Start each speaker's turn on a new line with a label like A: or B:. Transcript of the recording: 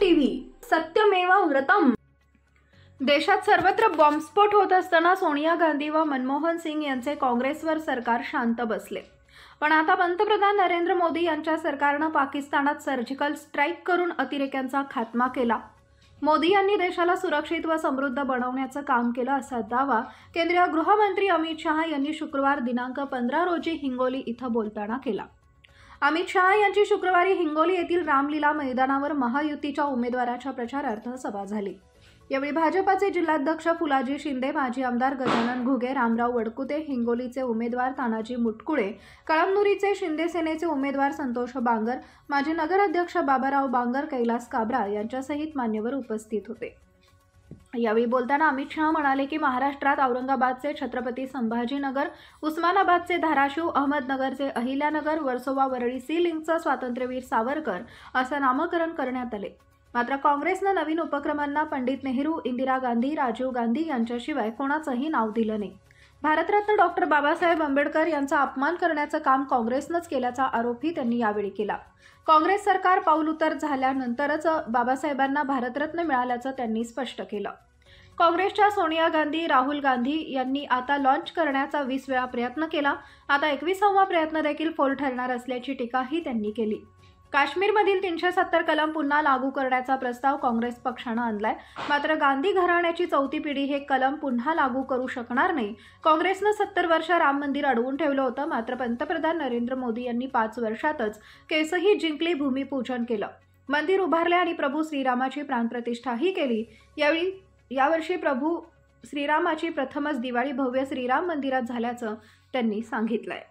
A: TV सत्यमेव व्रतम। देशात सर्वत्र बॉम्बस्फोट होत असताना सोनिया गांधी व मनमोहन सिंग यांचे काँग्रेसवर सरकार शांत बसले। पण आता पंतप्रधान नरेंद्र मोदी यांच्या सरकारने पाकिस्तानात सर्जिकल स्ट्राईक करून अतिरेक्यांचा खात्मा केला। मोदी यांनी देशाला सुरक्षित व समृद्ध बनवण्याचं काम केलं असा दावा केंद्रीय गृहमंत्री अमित शहा यांनी शुक्रवार दिनांक 15 रोजी हिंगोली इथं बोलताना केला। अमित शहा यांची शुक्रवारी हिंगोली येथील रामलीला मैदानावर महायुतीच्या उमेदवाराच्या प्रचारार्थ सभा झाली। यावेळी भाजपाचे जिल्हाध्यक्ष फुलाजी शिंदे, माजी आमदार गजानन घुगे, रामराव वडकुते, हिंगोलीचे उमेदवार तानाजी मुटकुळे, कळमनुरीचे शिंदे सेनेचे उमेदवार संतोष बांगर, माजी नगराध्यक्ष बाबाराव बांगर, कैलास काब्रा यांच्यासहित मान्यवर उपस्थित होते। यावेळी बोलताना अमित शहा म्हणाले की महाराष्ट्रात औरंगाबादचे छत्रपती संभाजीनगर, उस्मानाबादचे धाराशिव, अहमदनगरचे अहिल्यानगर, वर्सोवा वरळी सी लिंकचं स्वातंत्र्यवीर सावरकर असं नामकरण करण्यात आले। मात्र काँग्रेसने नवीन उपक्रमांना पंडित नेहरू, इंदिरा गांधी, राजीव गांधी यांच्याशिवाय कोणाचंही नाव दिलं नाही। भारतरत्न डॉक्टर बाबासाहेब आंबेडकर यांचा अपमान करण्याचं काम काँग्रेसनंच केल्याचा आरोपही त्यांनी यावेळी केला। काँग्रेस सरकार पाऊलउतर झाल्यानंतरच बाबासाहेबांना भारतरत्न मिळाल्याचं त्यांनी स्पष्ट केलं। काँग्रेसच्या सोनिया गांधी, राहुल गांधी यांनी आता लॉन्च करण्याचा 20 वेळा प्रयत्न केला। आता 21वा प्रयत्न देखील फोल ठरणार असल्याची टीकाही त्यांनी केली। काश्मीरमधील 370 कलम पुन्हा लागू करण्याचा प्रस्ताव काँग्रेस पक्षाने आणलाय। मात्र गांधी घराण्याची चौथी पिढी हे कलम पुन्हा लागू करू शकणार नाही। काँग्रेसने 70 वर्ष राम मंदिर अडवून ठेवलं होतं, मात्र पंतप्रधान नरेंद्र मोदी यांनी 5 वर्षातच केसही जिंकली, भूमिपूजन केलं, मंदिर उभारले आणि प्रभू श्रीरामाची प्राणप्रतिष्ठाही केली। यावर्षी प्रभू श्रीरामाची प्रथमच दिवाळी भव्य श्रीराम मंदिरात झाल्याचं त्यांनी सांगितलंय।